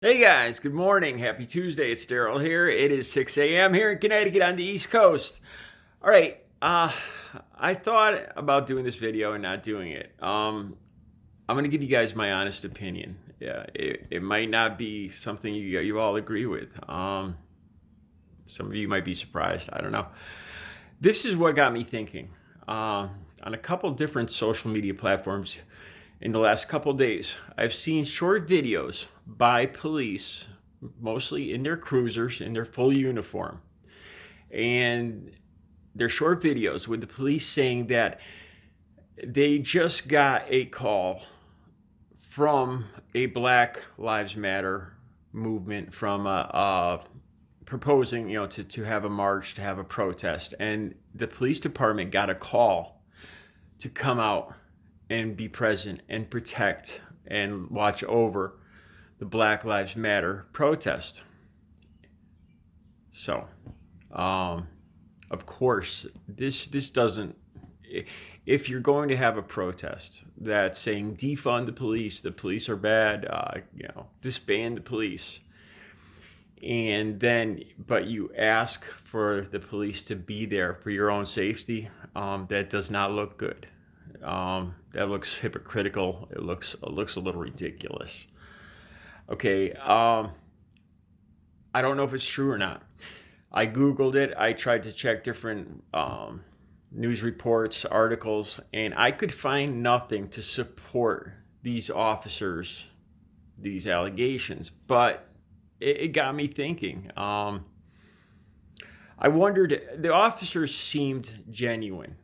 Hey guys, good morning. Happy Tuesday. It's Daryl here. It is 6 a.m. here in Connecticut on the East Coast. All right, I thought about doing this video and not doing it. I'm going to give you guys my honest opinion. Yeah, it might not be something you all agree with. Some of you might be surprised. I don't know. This is what got me thinking. On a couple different social media platforms in the last couple days, I've seen short videos by police, mostly in their cruisers, in their full uniform. And they're short videos with the police saying that they just got a call from a Black Lives Matter movement, from proposing, to have a march, to have a protest. And the police department got a call to come out and be present and protect and watch over the Black Lives Matter protest. So, of course, this doesn't. If you're going to have a protest that's saying defund the police are bad, disband the police, and then but you ask for the police to be there for your own safety, that does not look good. That looks hypocritical. It looks a little ridiculous. Okay, I don't know if it's true or not. I Googled it. I tried to check different news reports, articles, and I could find nothing to support these officers, these allegations. But it got me thinking. I wondered, the officers seemed genuine.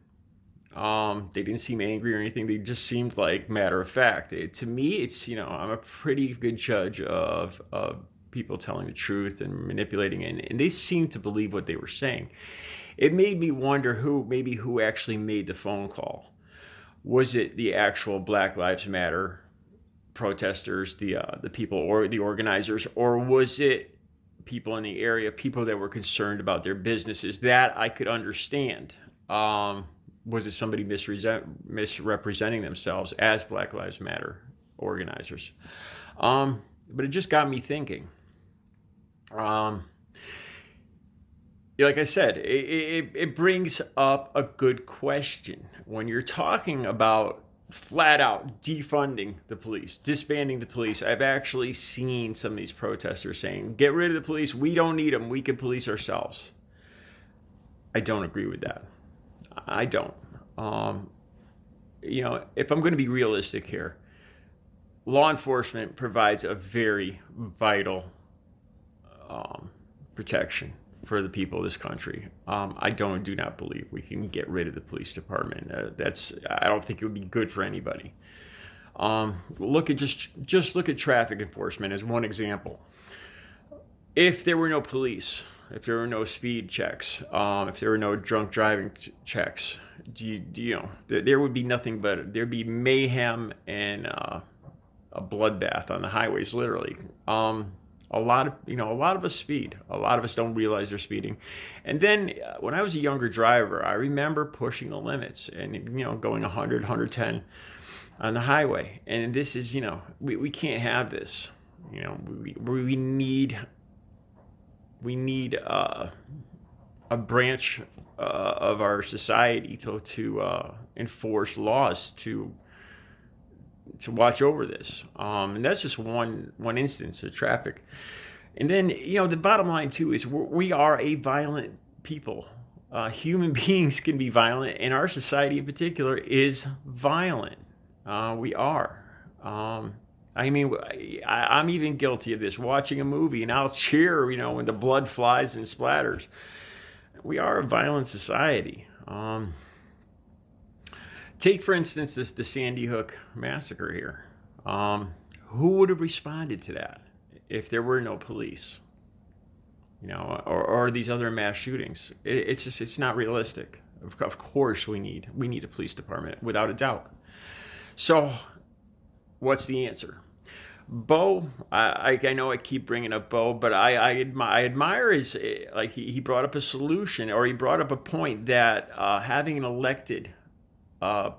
They didn't seem angry or anything. They just seemed like matter of fact. To me, it's, I'm a pretty good judge of people telling the truth and manipulating it. And they seemed to believe what they were saying. It made me wonder who actually made the phone call. Was it the actual Black Lives Matter protesters, the people or the organizers, or was it people in the area, people that were concerned about their businesses? That I could understand. Was it somebody misrepresenting themselves as Black Lives Matter organizers? But it just got me thinking. Like I said, it brings up a good question. When you're talking about flat out defunding the police, disbanding the police, I've actually seen some of these protesters saying, get rid of the police, we don't need them, we can police ourselves. I don't agree with that. I don't. If I'm going to be realistic here, law enforcement provides a very vital protection for the people of this country. I do not believe we can get rid of the police department. I don't think it would be good for anybody. Look at traffic enforcement as one example. If there were no police, if there were no speed checks, if there were no drunk driving checks, there would be nothing but there'd be mayhem and a bloodbath on the highways, literally. A lot of us speed. A lot of us don't realize they're speeding. And then when I was a younger driver, I remember pushing the limits and going 100, 110 on the highway. And this is, we can't have this. We need a branch of our society to enforce laws to watch over this. And that's just one instance of traffic. And then, the bottom line too is we are a violent people. Human beings can be violent, and our society in particular is violent. We are. I'm even guilty of this, watching a movie, and I'll cheer, when the blood flies and splatters. We are a violent society. Take, for instance, the Sandy Hook massacre here. Who would have responded to that if there were no police? Or these other mass shootings. It's not realistic. Of course, we need a police department, without a doubt. So, what's the answer? Bo, I know I keep bringing up Bo, but I admire his, like, he brought up a solution, or he brought up a point that having an elected a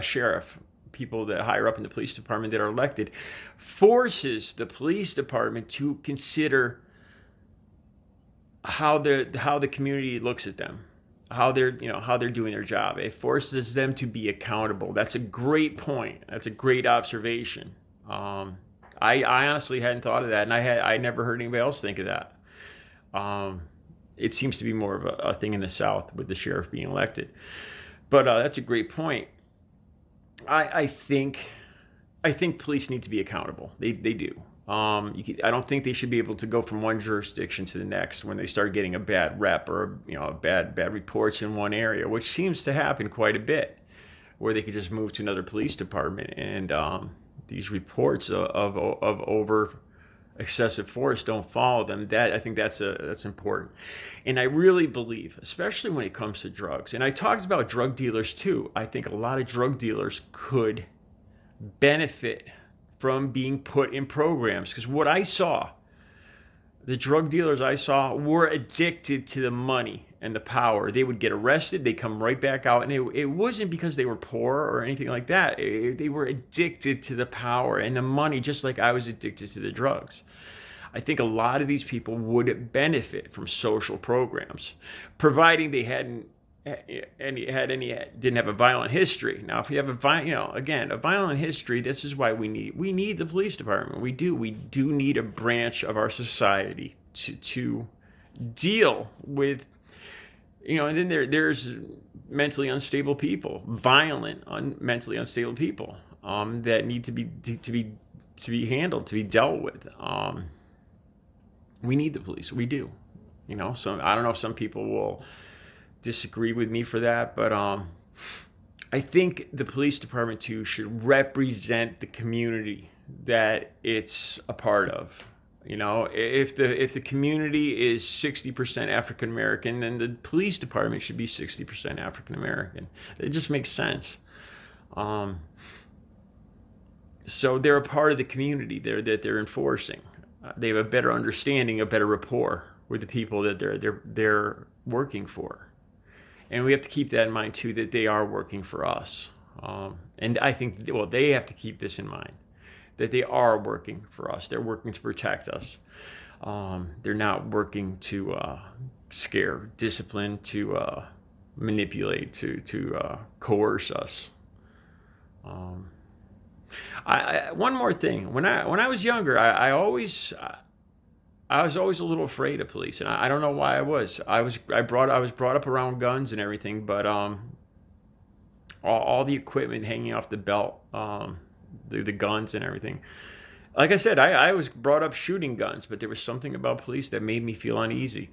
sheriff people that higher up in the police department that are elected, forces the police department to consider how the community looks at them, how they're doing their job. It forces them to be accountable. That's a great point. That's a great observation. I honestly hadn't thought of that, and I never heard anybody else think of that. It seems to be more of a thing in the South with the sheriff being elected. But that's a great point. I think police need to be accountable. They do. I don't think they should be able to go from one jurisdiction to the next when they start getting a bad rep or bad reports in one area, which seems to happen quite a bit, where they could just move to another police department and these reports of over excessive force don't follow them. I think that's important. And I really believe, especially when it comes to drugs, and I talked about drug dealers too. I think a lot of drug dealers could benefit from being put in programs, because what I saw, the drug dealers I saw were addicted to the money and the power. They would get arrested, they come right back out, and it wasn't because they were poor or anything like that. They were addicted to the power and the money, just like I was addicted to the drugs. I think a lot of these people would benefit from social programs, providing they didn't have a violent history. Now, if you have a violent history, this is why we need the police department. We do need a branch of our society to deal with, and then there's mentally unstable people, mentally unstable people that need to be handled, to be dealt with. We need the police. We do. So I don't know if some people will disagree with me for that, but I think the police department too should represent the community that it's a part of. If the community is 60% African American, then the police department should be 60% African American. It just makes sense. So they're a part of the community that they're enforcing. They have a better understanding, a better rapport with the people that they're working for. And we have to keep that in mind too, that they are working for us. And I think, they have to keep this in mind, that they are working for us. They're working to protect us. They're not working to scare, discipline, to manipulate, to coerce us. One more thing. When I was younger, I was always a little afraid of police, and I don't know why I was. I was brought up around guns and everything, but all the equipment hanging off the belt, the guns and everything. Like I said, I was brought up shooting guns, but there was something about police that made me feel uneasy.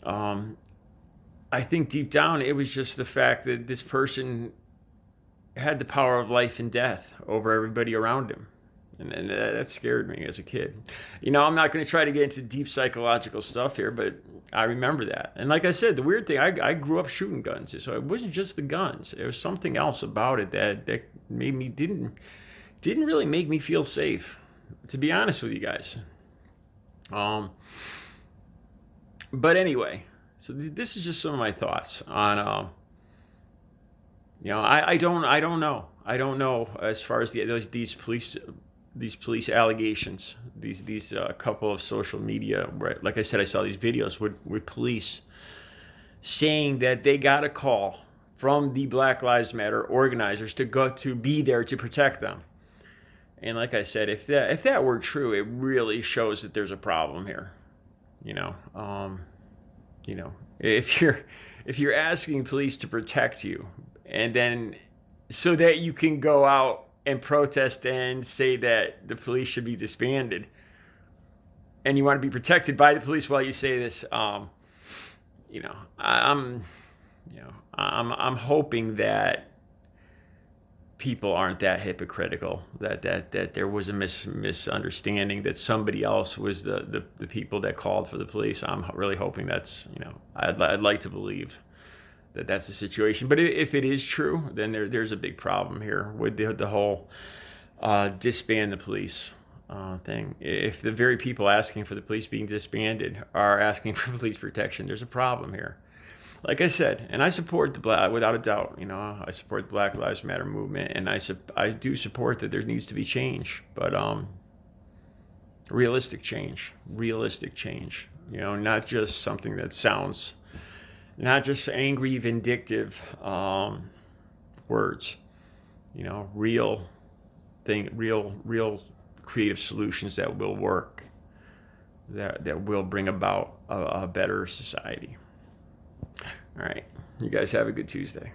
I think deep down it was just the fact that this person had the power of life and death over everybody around him. And that scared me as a kid. I'm not going to try to get into deep psychological stuff here, but I remember that. And like I said, the weird thing, I grew up shooting guns, so it wasn't just the guns. There was something else about it that made me didn't really make me feel safe, to be honest with you guys. But anyway, so this is just some of my thoughts on. I don't know. I don't know as far as these police allegations, these couple of social media, where, like I said, I saw these videos with police saying that they got a call from the Black Lives Matter organizers to be there to protect them. And like I said, if that were true, it really shows that there's a problem here. If you're asking police to protect you, and then so that you can go out and protest and say that the police should be disbanded, and you want to be protected by the police while you say this, I'm hoping that people aren't that hypocritical, that there was a misunderstanding, that somebody else was the people that called for the police. I'm really hoping that's, I'd like to believe that that's the situation. But if it is true, then there's a big problem here with the whole disband the police thing. If the very people asking for the police being disbanded are asking for police protection, there's a problem here. like I said, and I support the black, without a doubt, you know, I support the Black Lives Matter movement, and I do support that there needs to be change, but realistic change, you know, not just something that sounds, not just angry, vindictive words, you know, real creative solutions that will work, that will bring about a better society. All right, you guys have a good Tuesday.